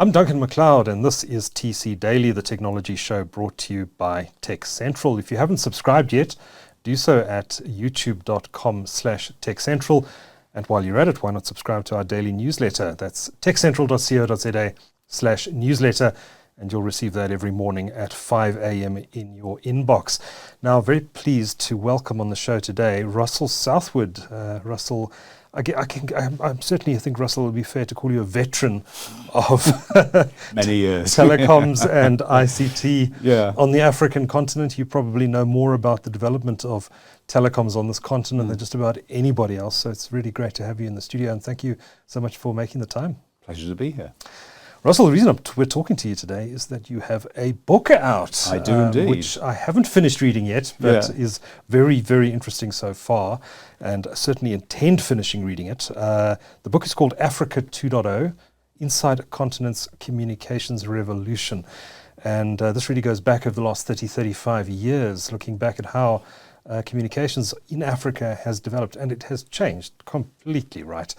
I'm Duncan McLeod, and this is TC Daily, the technology show brought to you by TechCentral. If you haven't subscribed yet, do so at youtube.com/TechCentral. And while you're at it, why not subscribe to our daily newsletter? That's techcentral.co.za/newsletter, and you'll receive that every morning at 5 a.m. in your inbox. Now, very pleased to welcome on the show today Russell Southwood. Russell, I certainly think, Russell, it would be fair to call you a veteran of many years telecoms and ICT on the African continent. You probably know more about the development of telecoms on this continent than just about anybody else. So it's really great to have you in the studio, and thank you so much for making the time. Pleasure to be here. Russell, the reason we're talking to you today is that you have a book out. I do indeed. Which I haven't finished reading yet, but is very, very interesting so far, and certainly intend finishing reading it. The book is called Africa 2.0, Inside a Continent's Communications Revolution. And this really goes back over the last 30, 35 years, looking back at how communications in Africa has developed, and it has changed completely, right?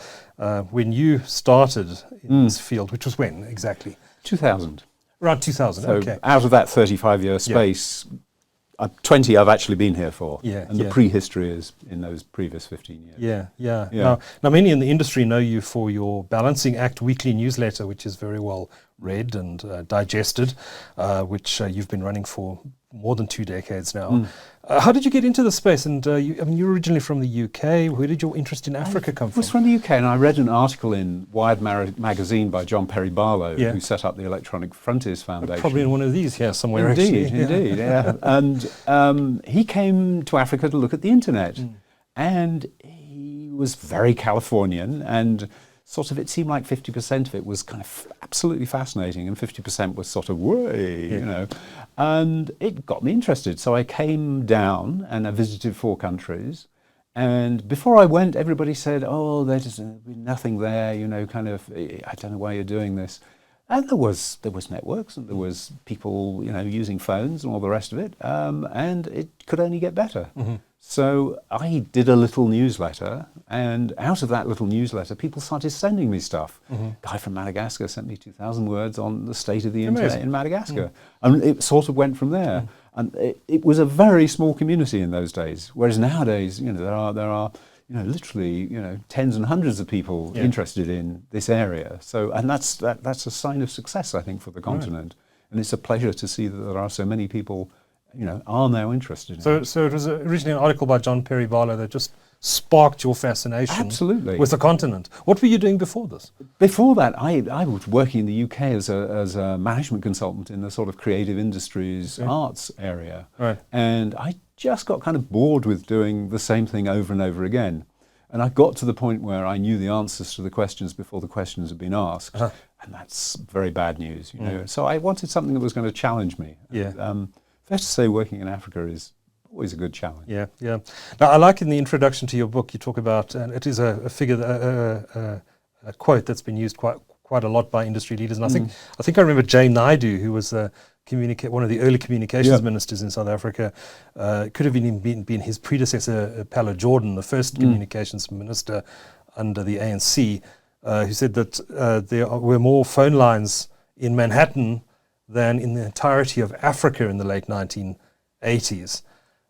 When you started in this field, which was when exactly? 2000. Around 2000, so okay. Out of that 35-year space, 20 I've actually been here for. And the prehistory is in those previous 15 years. Now, many in the industry know you for your Balancing Act weekly newsletter, which is very well read and digested, which you've been running for more than 2 decades now. How did you get into the space? And you're originally from the UK. Where did your interest in Africa come from? I was from the UK, and I read an article in Wired magazine by John Perry Barlow, who set up the Electronic Frontiers Foundation. Probably in one of these here somewhere, indeed, actually. Indeed. And he came to Africa to look at the internet. And he was very Californian, and sort of, it seemed like 50% of it was kind of absolutely fascinating, and 50% was sort of, you know. And it got me interested. So I came down and I visited 4 countries. And before I went, everybody said, oh, there's nothing there, you know, kind of, I don't know why you're doing this. And there was networks, and there was people, you know, using phones and all the rest of it. And it could only get better. So I did a little newsletter, and out of that little newsletter, people started sending me stuff. Guy from Madagascar sent me 2,000 words on the state of the internet in Madagascar. And it sort of went from there. And it was a very small community in those days, whereas nowadays, you know, there are you know, literally, you know, tens and hundreds of people interested in this area. So, and that's a sign of success, I think, for the continent. And it's a pleasure to see that there are so many people, you know, are now interested in it. So it was originally an article by John Perry Barlow that just sparked your fascination with the continent. What were you doing before this? Before that, I was working in the UK as a management consultant in the sort of creative industries, arts area. And I just got kind of bored with doing the same thing over and over again. And I got to the point where I knew the answers to the questions before the questions had been asked. And that's very bad news, you know. So I wanted something that was going to challenge me. Fair to say, working in Africa is always a good challenge. Now, I like in the introduction to your book, you talk about, and it is a figure, a quote that's been used quite a lot by industry leaders. And I think I remember Jay Naidu, who was one of the early communications ministers in South Africa. Could have been his predecessor, Palo Jordan, the first communications minister under the ANC, who said that there were more phone lines in Manhattan than in the entirety of Africa in the late 1980s.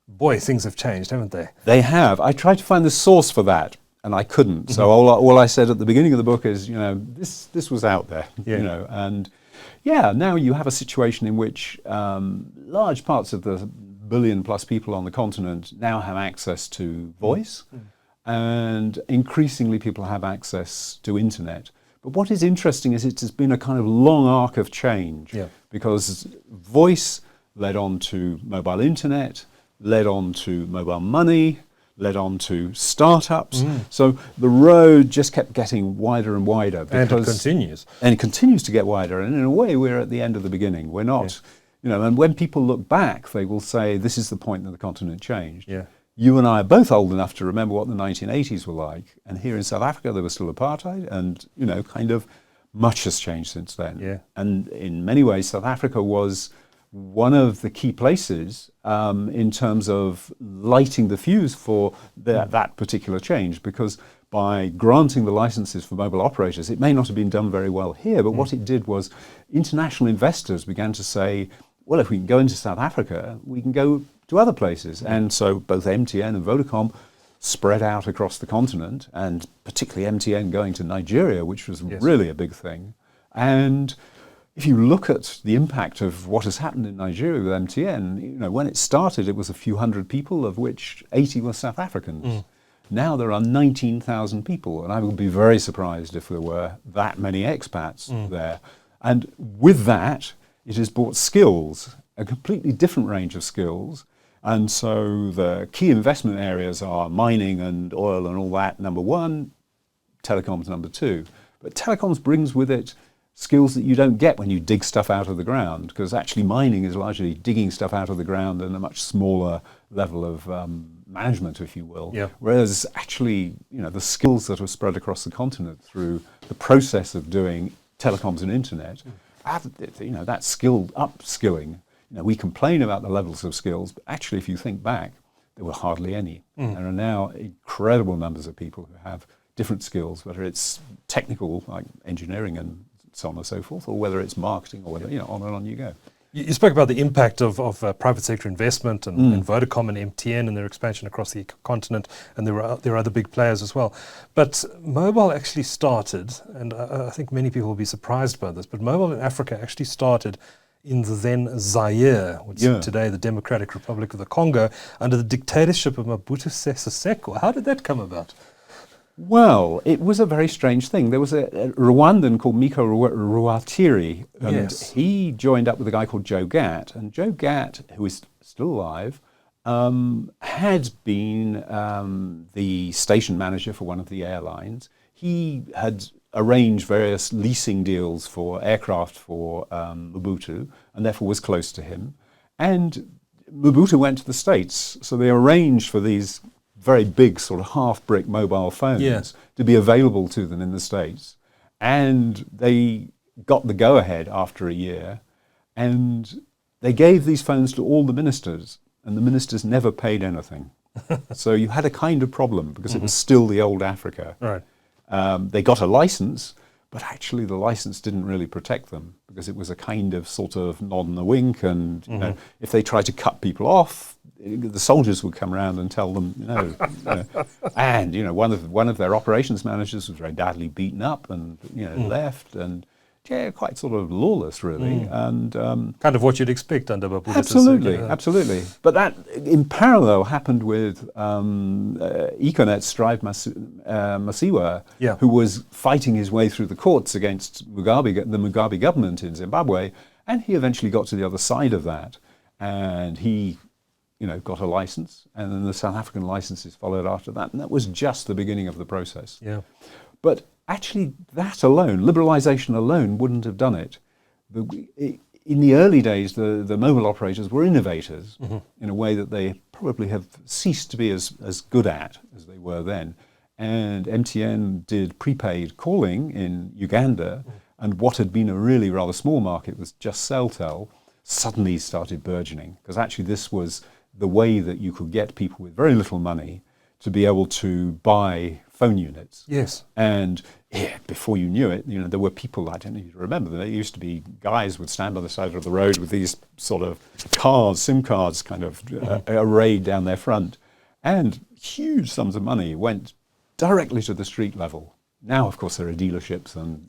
Boy, things have changed, haven't they? They have. I tried to find the source for that, and I couldn't. So all I said at the beginning of the book is, you know, this was out there, you know, and now you have a situation in which large parts of the billion-plus people on the continent now have access to voice, and increasingly people have access to internet. But what is interesting is it has been a kind of long arc of change, because voice led on to mobile internet, led on to mobile money, led on to startups. So the road just kept getting wider and wider. And it continues. And it continues to get wider. And in a way, we're at the end of the beginning. We're not, you know, and when people look back, they will say, this is the point that the continent changed. You and I are both old enough to remember what the 1980s were like. And here in South Africa, there was still apartheid, and, you know, kind of much has changed since then. And in many ways, South Africa was one of the key places in terms of lighting the fuse for that particular change, because by granting the licenses for mobile operators, it may not have been done very well here, but what it did was international investors began to say, well, if we can go into South Africa, we can go to other places. And so both MTN and Vodacom spread out across the continent, and particularly MTN going to Nigeria, which was really a big thing. And if you look at the impact of what has happened in Nigeria with MTN, when it started, it was a few hundred people, of which 80 were South Africans. Now there are 19,000 people, and I would be very surprised if there were that many expats there. And with that, it has brought skills, a completely different range of skills. And so the key investment areas are mining and oil and all that, number one, telecoms, number two. But telecoms brings with it skills that you don't get when you dig stuff out of the ground, because actually mining is largely digging stuff out of the ground and a much smaller level of management, if you will. Yeah. Whereas actually, the skills that are spread across the continent through the process of doing telecoms and internet, that skill upskilling. We complain about the levels of skills, but actually, if you think back, there were hardly any. There are now incredible numbers of people who have different skills, whether it's technical, like engineering and so on and so forth, or whether it's marketing, or whether, on and on you go. You spoke about the impact of private sector investment and Vodacom and MTN and their expansion across the continent, and there are other big players as well. But mobile actually started, and I think many people will be surprised by this, but mobile in Africa actually started in the then Zaire, which is today the Democratic Republic of the Congo, under the dictatorship of Mobutu Sese Seko. How did that come about? Well, it was a very strange thing. There was a Rwandan called Miko Ruatiri, and he joined up with a guy called Joe Gatt. And Joe Gatt, who is still alive, had been the station manager for one of the airlines. He had arranged various leasing deals for aircraft for Mobutu, and therefore was close to him. And Mobutu went to the States, so they arranged for these very big sort of half-brick mobile phones to be available to them in the States. And they got the go-ahead after a year, and they gave these phones to all the ministers, and the ministers never paid anything. So you had a kind of problem, because it was still the old Africa. Right. They got a license, but actually the license didn't really protect them, because it was a kind of sort of nod and a wink, and if they tried to cut people off, the soldiers would come around and tell them, and one of their operations managers was very badly beaten up and left, and quite sort of lawless, really, and kind of what you'd expect under Mobutu. Absolutely. But that, in parallel, happened with Econet's Strive Masiwa, who was fighting his way through the courts against the Mugabe government in Zimbabwe, and he eventually got to the other side of that, and he got a license, and then the South African licenses followed after that, and that was just the beginning of the process. Yeah. But actually, that alone, liberalisation alone, wouldn't have done it. In the early days, the mobile operators were innovators in a way that they probably have ceased to be as good at as they were then. And MTN did prepaid calling in Uganda, and what had been a really rather small market was just Celtel, suddenly started burgeoning, because actually this was the way that you could get people with very little money to be able to buy phone units. Yes. And before you knew it, there were people, I don't know if you remember them, there used to be guys would stand by the side of the road with these sort of cards, SIM cards kind of arrayed down their front. And huge sums of money went directly to the street level. Now, of course, there are dealerships and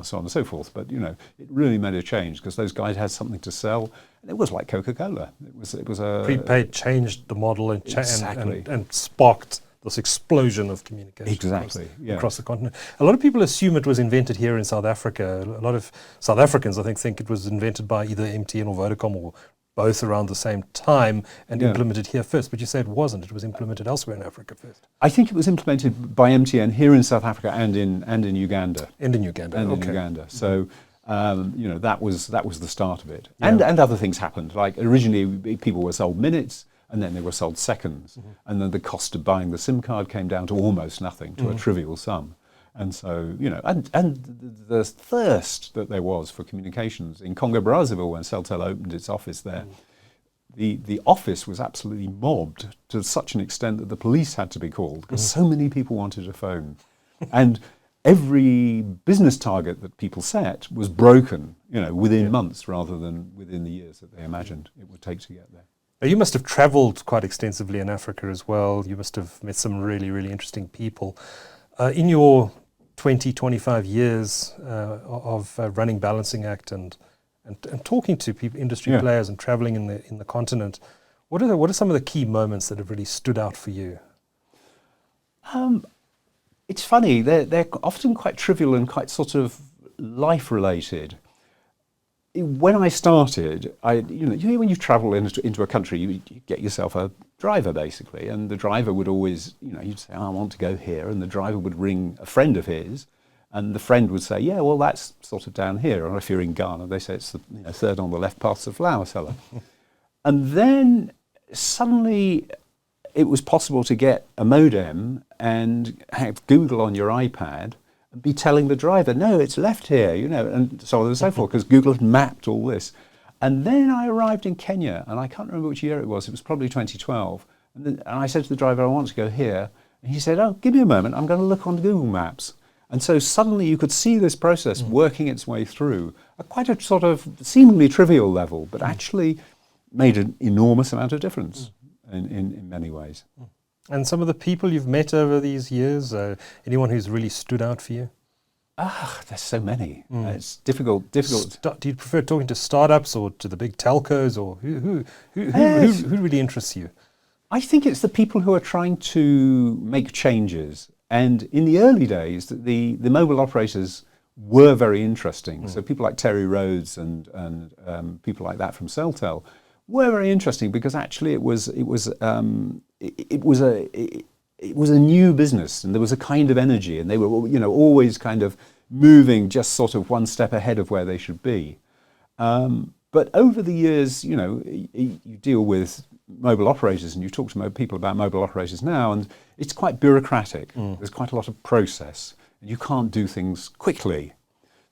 so on and so forth, but it really made a change, because those guys had something to sell, and it was like Coca-Cola. It was a prepaid changed the model and sparked this explosion of communication across the continent. A lot of people assume it was invented here in South Africa. A lot of South Africans, I think it was invented by either MTN or Vodacom or both around the same time and implemented here first. But you say it wasn't. It was implemented elsewhere in Africa first. I think it was implemented by MTN here in South Africa and in Uganda. And in Uganda. So that was the start of it. And other things happened. Like originally people were sold minutes, and then they were sold seconds. And then the cost of buying the SIM card came down to almost nothing, to a trivial sum. And so, the thirst that there was for communications in Congo-Brazzaville when Celtel opened its office there, the office was absolutely mobbed to such an extent that the police had to be called because so many people wanted a phone. And every business target that people set was broken, within months rather than within the years that they imagined it would take to get there. Now, you must have traveled quite extensively in Africa as well. You must have met some really, really interesting people. In your 25 years of running Balancing Act and talking to people, industry players, and traveling in the continent, what are some of the key moments that have really stood out for you? It's funny, they're often quite trivial and quite sort of life-related. When I started, when you travel into a country, you get yourself a driver, basically, and the driver would always, you'd say, I want to go here, and the driver would ring a friend of his, and the friend would say, yeah, well, that's sort of down here. Or if you're in Ghana, they say it's the third on the left past the flower cellar. And then suddenly it was possible to get a modem and have Google on your iPad and be telling the driver, no, it's left here, and so on and so forth, because Google had mapped all this. And then I arrived in Kenya, and I can't remember which year it was was probably 2012. And I said to the driver, I want to go here. And he said, oh, give me a moment, I'm going to look on Google Maps. And so suddenly you could see this process working its way through at quite a sort of seemingly trivial level, but actually made an enormous amount of difference in many ways. And some of the people you've met over these years, anyone who's really stood out for you? There's so many. It's difficult. Do you prefer talking to startups or to the big telcos, or who really interests you? I think it's the people who are trying to make changes. And in the early days, the mobile operators were very interesting. So people like Terry Rhodes and people like that from Celtel were very interesting because actually it was a new business, and there was a kind of energy, and they were always kind of moving just sort of one step ahead of where they should be. But over the years, you deal with mobile operators, and you talk to people about mobile operators now, and it's quite bureaucratic. There's quite a lot of process, and you can't do things quickly.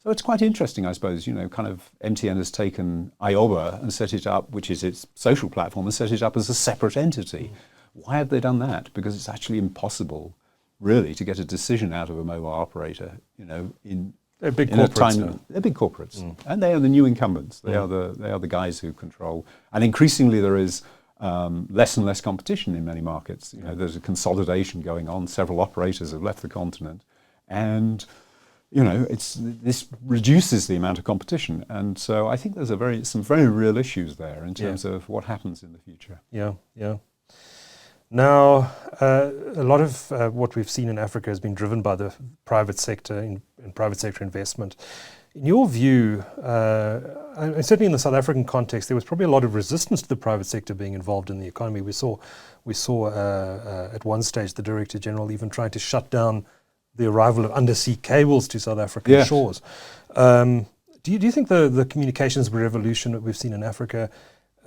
So it's quite interesting, I suppose, kind of MTN has taken IOBA and set it up, which is its social platform, and set it up as a separate entity. Why have they done that? Because it's actually impossible, really, to get a decision out of a mobile operator, They're big corporates. They're big corporates, and they are the new incumbents. They are the guys who control. And increasingly, there is less and less competition in many markets. There's a consolidation going on. Several operators have left the continent, and this reduces the amount of competition. And so I think there's some very real issues there in terms of what happens in the future. Yeah. Now, a lot of what we've seen in Africa has been driven by the private sector and private sector investment. In your view, and certainly in the South African context, there was probably a lot of resistance to the private sector being involved in the economy. We saw at one stage the Director General even trying to shut down the arrival of undersea cables to South African shores. Do you think the communications revolution that we've seen in Africa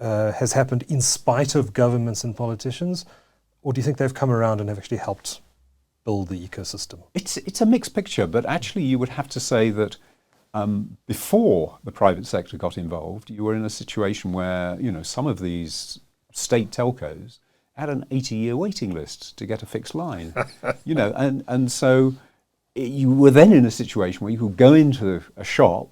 has happened in spite of governments and politicians? Or do you think they've come around and have actually helped build the ecosystem? It's a mixed picture, but actually you would have to say that before the private sector got involved, you were in a situation where some of these state telcos had an 80-year waiting list to get a fixed line. And so you were then in a situation where you could go into a shop,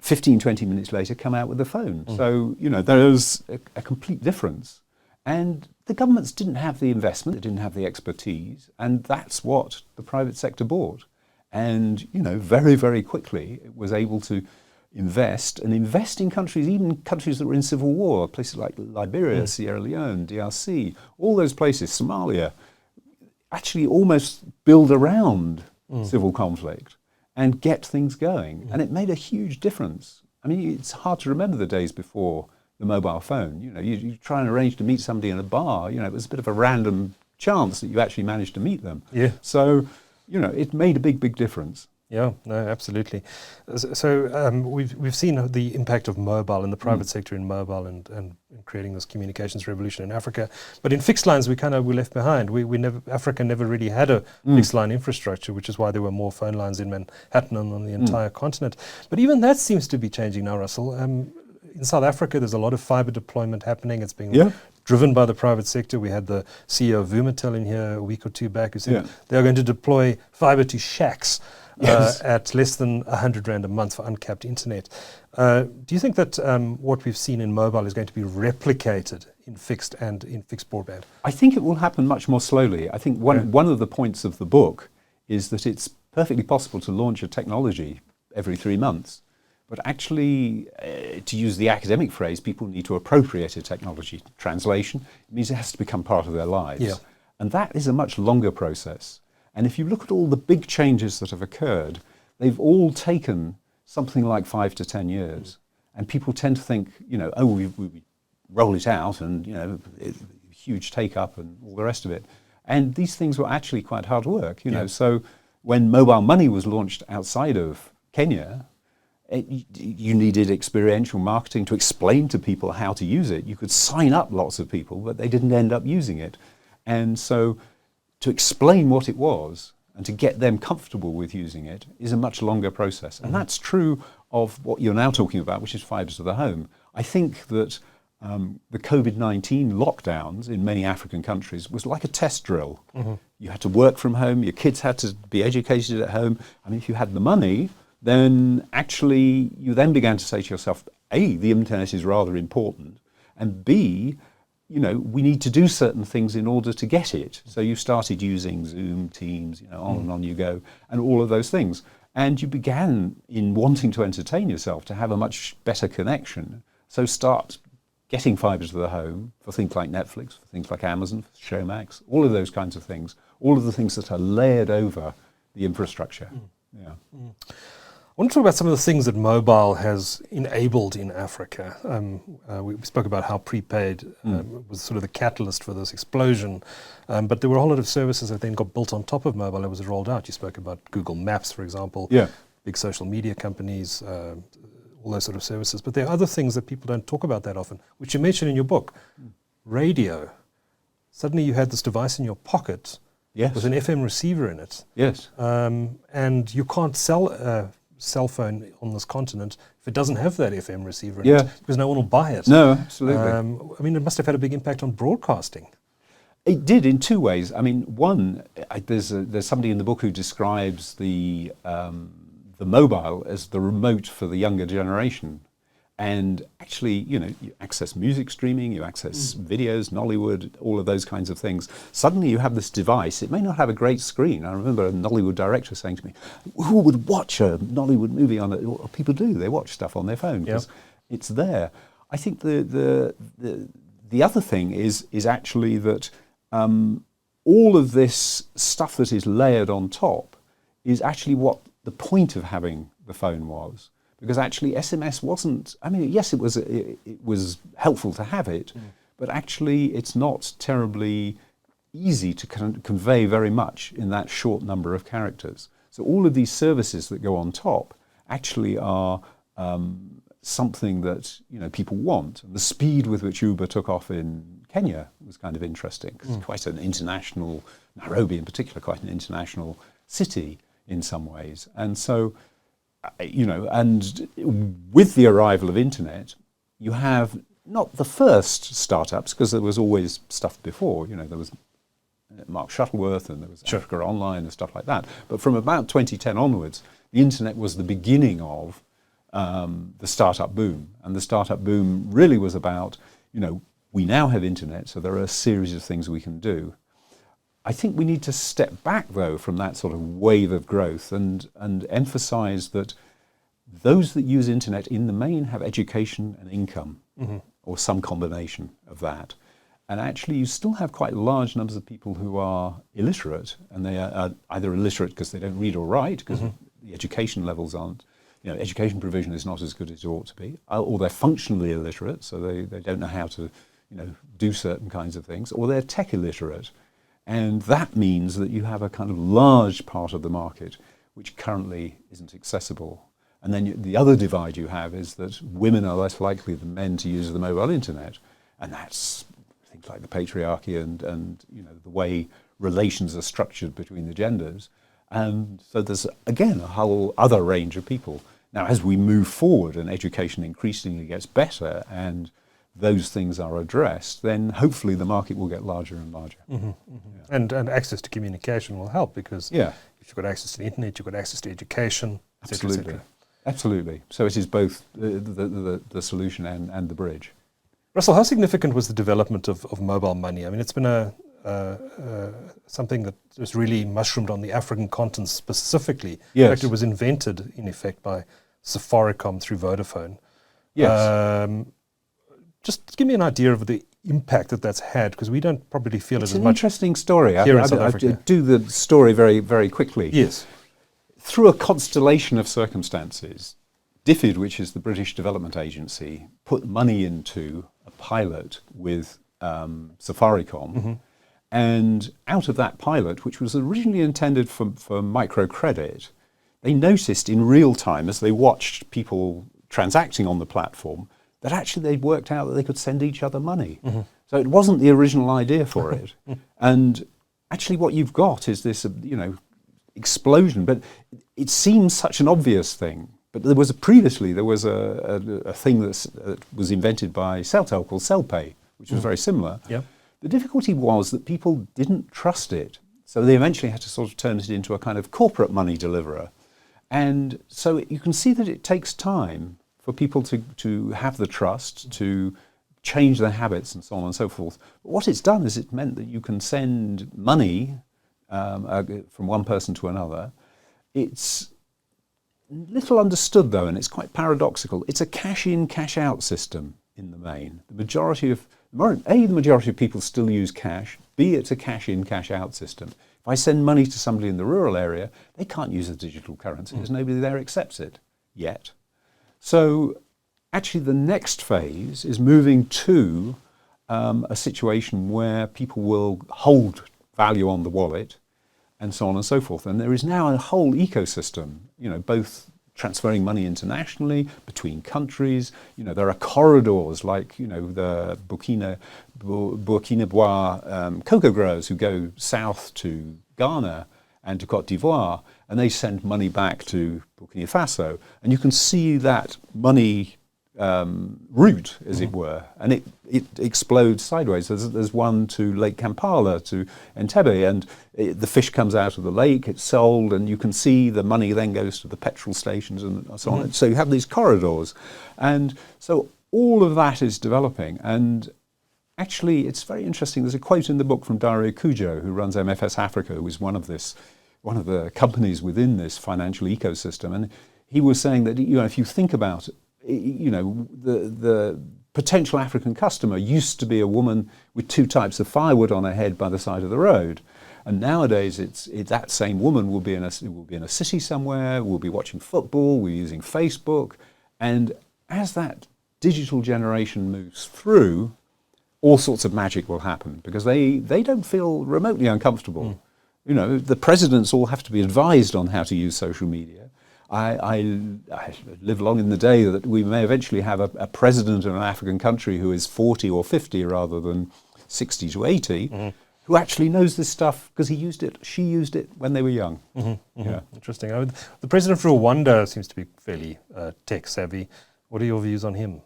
15, 20 minutes later, come out with a phone. So there was a complete difference. And the governments didn't have the investment, they didn't have the expertise, and that's what the private sector bought. And, very, very quickly it was able to invest in countries, even countries that were in civil war, places like Liberia, Sierra Leone, DRC, all those places, Somalia, actually almost build around civil conflict and get things going. And it made a huge difference. I mean, it's hard to remember the days before the mobile phone. You try and arrange to meet somebody in a bar, it was a bit of a random chance that you actually managed to meet them. Yeah. So, it made a big, big difference. Yeah, no, absolutely. We've seen the impact of mobile and the private sector in mobile and creating this communications revolution in Africa. But in fixed lines, we left behind. Africa never really had a fixed line infrastructure, which is why there were more phone lines in Manhattan and on the entire continent. But even that seems to be changing now, Russell. In South Africa, there's a lot of fiber deployment happening. It's being driven by the private sector. We had the CEO of Vumatel in here a week or two back who said they are going to deploy fiber to shacks. At less than 100 Rand a month for uncapped internet. Do you think that what we've seen in mobile is going to be replicated in fixed broadband? I think it will happen much more slowly. I think one of the points of the book is that it's perfectly possible to launch a technology every 3 months. But actually, to use the academic phrase, people need to appropriate a technology. Translation, it means it has to become part of their lives. Yeah. And that is a much longer process. And if you look at all the big changes that have occurred, they've all taken something like 5 to 10 years. And people tend to think, we roll it out and, huge take-up and all the rest of it. And these things were actually quite hard work, So when mobile money was launched outside of Kenya, you needed experiential marketing to explain to people how to use it. You could sign up lots of people, but they didn't end up using it. And so to explain what it was and to get them comfortable with using it is a much longer process. And that's true of what you're now talking about, which is fibre to the home. I think that the COVID-19 lockdowns in many African countries was like a test drill. You had to work from home, your kids had to be educated at home. I mean, if you had the money, then actually you then began to say to yourself, A, the internet is rather important, and B, we need to do certain things in order to get it. So you started using Zoom, Teams, on and on you go, and all of those things. And you began in wanting to entertain yourself, to have a much better connection. So start getting fibre to the home for things like Netflix, for things like Amazon, for Showmax, all of those kinds of things, all of the things that are layered over the infrastructure. I want to talk about some of the things that mobile has enabled in Africa. We spoke about how prepaid was sort of the catalyst for this explosion, but there were a whole lot of services that then got built on top of mobile that was rolled out. You spoke about Google Maps, for example, big social media companies, all those sort of services. But there are other things that people don't talk about that often, which you mentioned in your book. Radio. Suddenly you had this device in your pocket with an FM receiver in it. And you can't sell a cell phone on this continent if it doesn't have that FM receiver in it, because no one will buy it. No, absolutely. I mean, it must have had a big impact on broadcasting. It did in two ways. I mean, one, there's somebody in the book who describes the mobile as the remote for the younger generation. And actually, you access music streaming, you access videos, Nollywood, all of those kinds of things. Suddenly you have this device. It may not have a great screen. I remember a Nollywood director saying to me, who would watch a Nollywood movie on it? Well, people do. They watch stuff on their phone because it's there. I think the other thing is actually that all of this stuff that is layered on top is actually what the point of having the phone was. Because actually SMS wasn't, I mean, yes, it was helpful to have it, but actually it's not terribly easy to convey very much in that short number of characters. So all of these services that go on top actually are something that people want. And the speed with which Uber took off in Kenya was kind of interesting, because it's quite an international, Nairobi in particular, quite an international city in some ways. And so, and with the arrival of internet, you have not the first startups, because there was always stuff before. There was Mark Shuttleworth and there was Africa Online and stuff like that. But from about 2010 onwards, the internet was the beginning of the startup boom. And the startup boom really was about, we now have internet, so there are a series of things we can do. I think we need to step back, though, from that sort of wave of growth and emphasize that those that use internet in the main have education and income, or some combination of that. And actually, you still have quite large numbers of people who are illiterate, and they are either illiterate because they don't read or write, because the education levels aren't, education provision is not as good as it ought to be, or they're functionally illiterate, so they don't know how to, do certain kinds of things, or they're tech illiterate. And that means that you have a kind of large part of the market which currently isn't accessible. And then the other divide you have is that women are less likely than men to use the mobile internet, and that's things like the patriarchy and the way relations are structured between the genders. And so there's, again, a whole other range of people. Now, as we move forward and education increasingly gets better and those things are addressed, then hopefully the market will get larger and larger. Yeah. And access to communication will help, because if you've got access to the internet, you've got access to education, etc. Absolutely. Absolutely. So it is both the solution and the bridge. Russell, how significant was the development of mobile money? I mean, it's been something that was really mushroomed on the African continent specifically. Yes. In fact, it was invented, in effect, by Safaricom through Vodafone. Yes. Just give me an idea of the impact that's had, because we don't probably feel it as much. It's an interesting story. Here in South Africa. I do the story very, very quickly. Yes. Through a constellation of circumstances, DFID, which is the British Development Agency, put money into a pilot with Safaricom. And out of that pilot, which was originally intended for microcredit, they noticed in real time, as they watched people transacting on the platform, that actually they'd worked out that they could send each other money. So it wasn't the original idea for it. And actually what you've got is this, explosion. But it seems such an obvious thing. But there was a thing that was invented by Celtel called CellPay, which was very similar. Yep. The difficulty was that people didn't trust it. So they eventually had to sort of turn it into a kind of corporate money deliverer. And so you can see that it takes time for people to have the trust, to change their habits and so on and so forth. But what it's done is it meant that you can send money from one person to another. It's little understood, though, and it's quite paradoxical. It's a cash-in, cash-out system in the main. The majority of people still use cash. B, it's a cash-in, cash-out system. If I send money to somebody in the rural area, they can't use a digital currency because nobody there accepts it yet. So actually the next phase is moving to a situation where people will hold value on the wallet and so on and so forth. And there is now a whole ecosystem, both transferring money internationally, between countries. There are corridors like, the Burkinabe cocoa growers who go south to Ghana and to Cote d'Ivoire, and they send money back to Burkina Faso. And you can see that money route, as it were, and it explodes sideways. There's one to Lake Kampala, to Entebbe, and the fish comes out of the lake, it's sold, and you can see the money then goes to the petrol stations and so on. So you have these corridors. And so all of that is developing. And actually, it's very interesting. There's a quote in the book from Dario Cujo, who runs MFS Africa, who is one of the companies within this financial ecosystem. And he was saying that, if you think about it, the potential African customer used to be a woman with 2 types of firewood on her head by the side of the road, and nowadays it's that same woman will be in a city somewhere, will be watching football, will be using Facebook, and as that digital generation moves through, all sorts of magic will happen because they don't feel remotely uncomfortable. The presidents all have to be advised on how to use social media. I live long in the day that we may eventually have a president of an African country who is 40 or 50 rather than 60 to 80, who actually knows this stuff because she used it when they were young. Yeah. Interesting. The president of Rwanda seems to be fairly tech savvy. What are your views on him?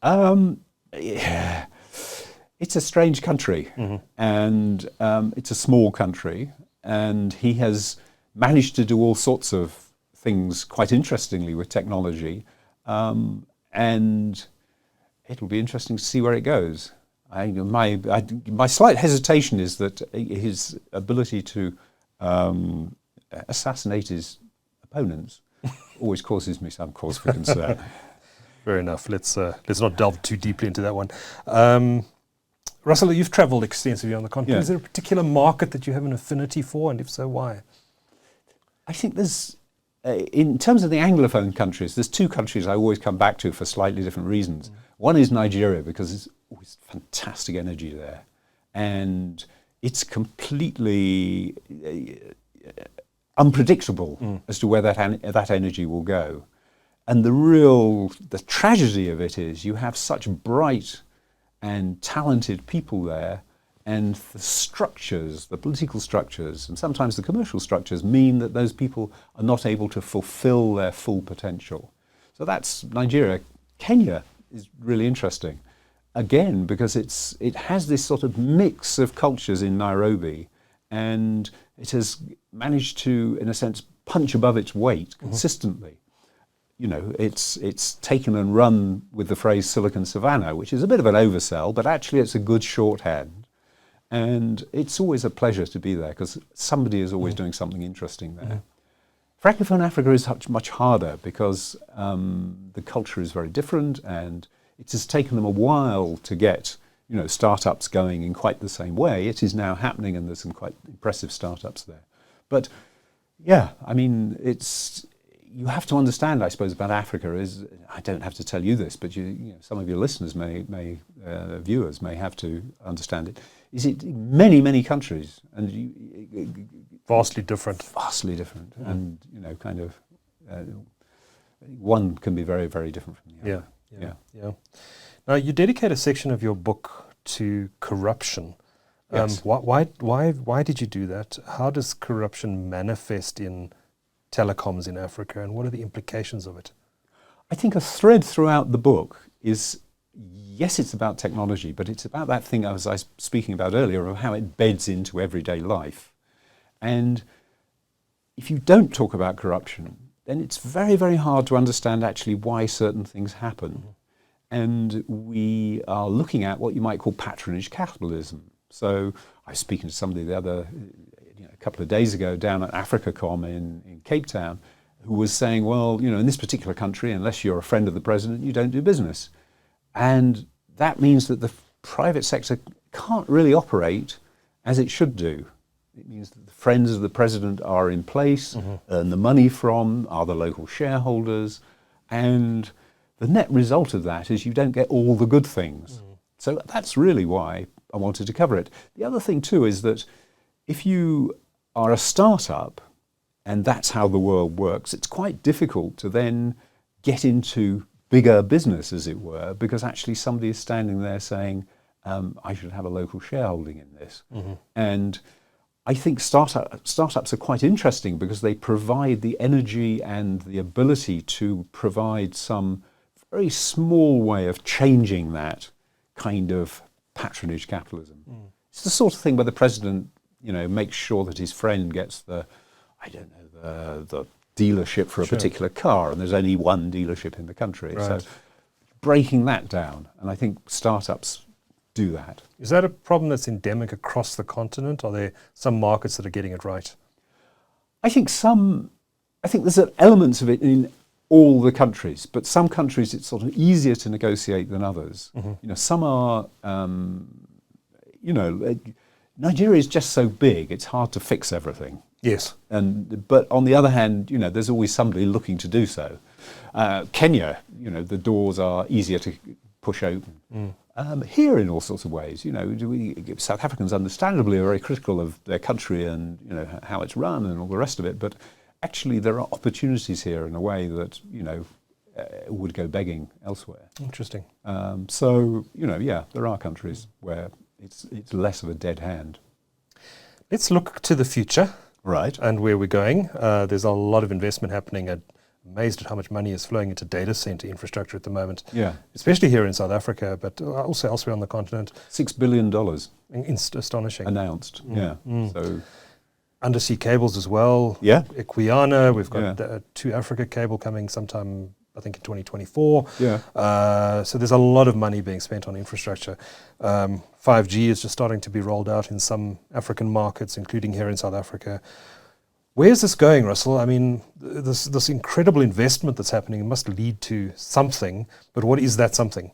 Yeah. It's a strange country, and it's a small country, and he has managed to do all sorts of things quite interestingly with technology, and it'll be interesting to see where it goes. My slight hesitation is that his ability to assassinate his opponents always causes me some cause for concern. Fair enough. Let's not delve too deeply into that one. Russell, you've travelled extensively on the continent. Yeah. Is there a particular market that you have an affinity for, and if so, why? I think there's, in terms of the Anglophone countries, there's 2 countries I always come back to for slightly different reasons. One is Nigeria, because there's always fantastic energy there. And it's completely unpredictable as to where that energy will go. And the tragedy of it is you have such bright and talented people there, and the structures, the political structures, and sometimes the commercial structures mean that those people are not able to fulfill their full potential. So that's Nigeria. Kenya is really interesting, again, because it has this sort of mix of cultures in Nairobi, and it has managed to, in a sense, punch above its weight consistently. You know, it's taken and run with the phrase Silicon Savannah, which is a bit of an oversell, but actually it's a good shorthand. And it's always a pleasure to be there because somebody is always doing something interesting there. Francophone Africa is much harder because the culture is very different, and it has taken them a while to get, you know, startups going in quite the same way. It is now happening, and there's some quite impressive startups there. But yeah, I mean, you have to understand, I suppose, about Africa is, I don't have to tell you this, but you know, some of your listeners viewers may have to understand it. Is it many, many countries, and Vastly different. Vastly different, and you know, kind of one can be very, very different from the other. Yeah. Now, you dedicate a section of your book to corruption. Yes. Why did you do that? How does corruption manifest in telecoms in Africa, and what are the implications of it? I think a thread throughout the book is, yes, it's about technology, but it's about that thing as I was speaking about earlier of how it beds into everyday life. And if you don't talk about corruption, then it's very, very hard to understand actually why certain things happen. And we are looking at what you might call patronage capitalism. So I was speaking to somebody a couple of days ago down at AfricaCom in Cape Town, who was saying, well, you know, in this particular country, unless you're a friend of the president, you don't do business. And that means that the private sector can't really operate as it should do. It means that the friends of the president are in place, earn the money from, are the local shareholders, and the net result of that is you don't get all the good things. So that's really why I wanted to cover it. The other thing too is that if you are a startup and that's how the world works, it's quite difficult to then get into bigger business, as it were, because actually somebody is standing there saying, I should have a local shareholding in this. And I think startups are quite interesting because they provide the energy and the ability to provide some very small way of changing that kind of patronage capitalism. It's the sort of thing where the president, you know, makes sure that his friend gets the dealership for a particular car, and there's only one dealership in the country. Right. So breaking that down, and I think startups do that. Is that a problem that's endemic across the continent? Are there some markets that are getting it right? I think there's elements of it in all the countries, but some countries it's sort of easier to negotiate than others. You know, some are, Nigeria is just so big, it's hard to fix everything. Yes. But on the other hand, you know, there's always somebody looking to do so. Kenya, you know, the doors are easier to push open. Here, in all sorts of ways, you know, South Africans understandably are very critical of their country and, you know, how it's run and all the rest of it. But actually, there are opportunities here in a way that, you know, would go begging elsewhere. Interesting. So, you know, yeah, there are countries where it's less of a dead hand. Let's look to the future. Right. And where we're going. There's a lot of investment happening. I'm amazed at how much money is flowing into data center infrastructure at the moment. Yeah. Especially here in South Africa, but also elsewhere on the continent. $6 billion. Astonishing. Announced. So undersea cables as well. Yeah. Equiana. We've got the 2 Africa cable coming sometime, I think, in 2024. Yeah. So there's a lot of money being spent on infrastructure. 5G is just starting to be rolled out in some African markets, including here in South Africa. Where's this going, Russell? I mean, this incredible investment that's happening must lead to something, but what is that something?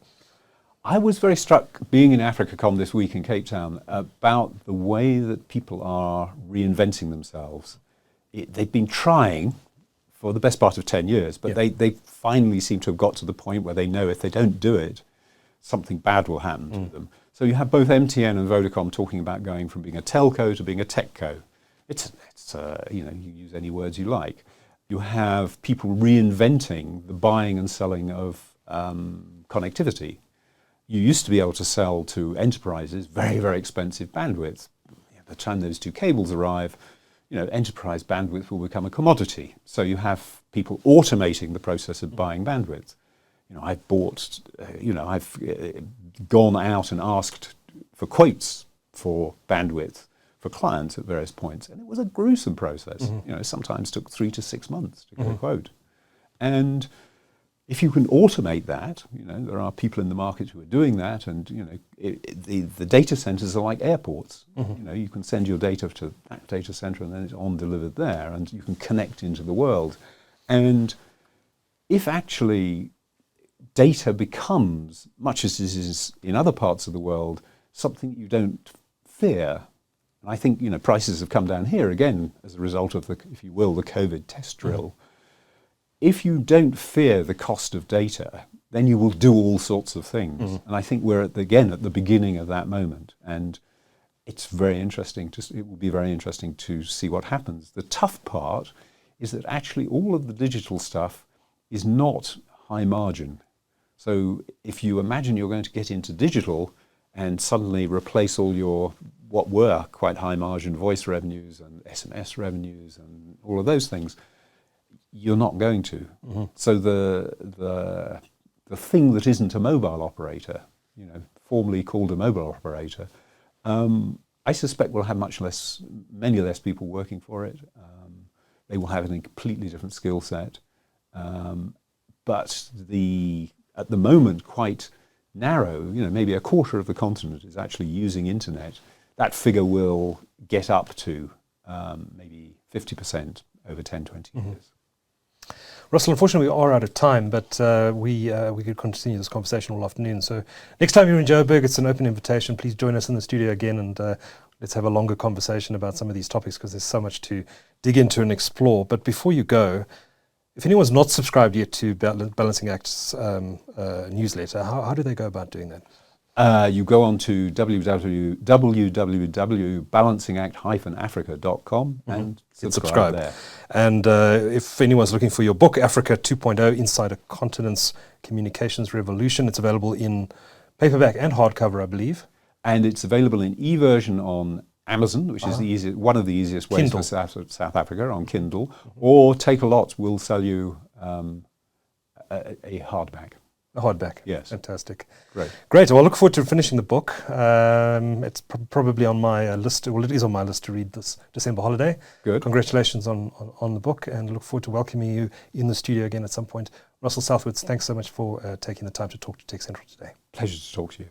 I was very struck, being in AfricaCom this week in Cape Town, about the way that people are reinventing themselves. They've been trying for the best part of 10 years, but they finally seem to have got to the point where they know if they don't do it, something bad will happen to them. So you have both MTN and Vodacom talking about going from being a telco to being a techco. It's you use any words you like. You have people reinventing the buying and selling of connectivity. You used to be able to sell to enterprises very, very expensive bandwidth. By the time those two cables arrive, enterprise bandwidth will become a commodity. So you have people automating the process of buying bandwidth. I've bought, I've gone out and asked for quotes for bandwidth for clients at various points, and it was a gruesome process. Sometimes took 3 to 6 months to get a quote. And if you can automate that, there are people in the market who are doing that, and the data centers are like airports. You can send your data to that data center, and then it's on delivered there, and you can connect into the world. And if actually data becomes, much as it is in other parts of the world, something you don't fear. And I think prices have come down here again as a result of the, if you will, the COVID test drill. If you don't fear the cost of data, then you will do all sorts of things. And I think we're again at the beginning of that moment. And it's very interesting. It will be very interesting to see what happens. The tough part is that actually all of the digital stuff is not high margin. So if you imagine you're going to get into digital and suddenly replace all your what were quite high margin voice revenues and SMS revenues and all of those things, you're not going to. So the thing that isn't a mobile operator, formerly called a mobile operator, I suspect will have many less people working for it. They will have a completely different skill set. But at the moment, quite narrow, maybe a quarter of the continent is actually using internet. That figure will get up to maybe 50% over 10, 20 years. Russell, unfortunately, we are out of time, but we could continue this conversation all afternoon. So next time you're in Joburg, it's an open invitation. Please join us in the studio again, and let's have a longer conversation about some of these topics, because there's so much to dig into and explore. But before you go, if anyone's not subscribed yet to Balancing Act's newsletter, how do they go about doing that? You go on to www.balancingact-africa.com and subscribe there. And if anyone's looking for your book, Africa 2.0, Inside a Continent's Communications Revolution, it's available in paperback and hardcover, I believe. And it's available in e-version on Amazon, which is one of the easiest ways Kindle. for South Africa, on Kindle, or Take-A-Lot will sell you a hardback. A hardback. Yes. Fantastic. Great. Well, I look forward to finishing the book. It's probably on my list. Well, it is on my list to read this December holiday. Good. Congratulations on the book, and I look forward to welcoming you in the studio again at some point. Russell Southwood, thanks so much for taking the time to talk to TechCentral today. Pleasure to talk to you.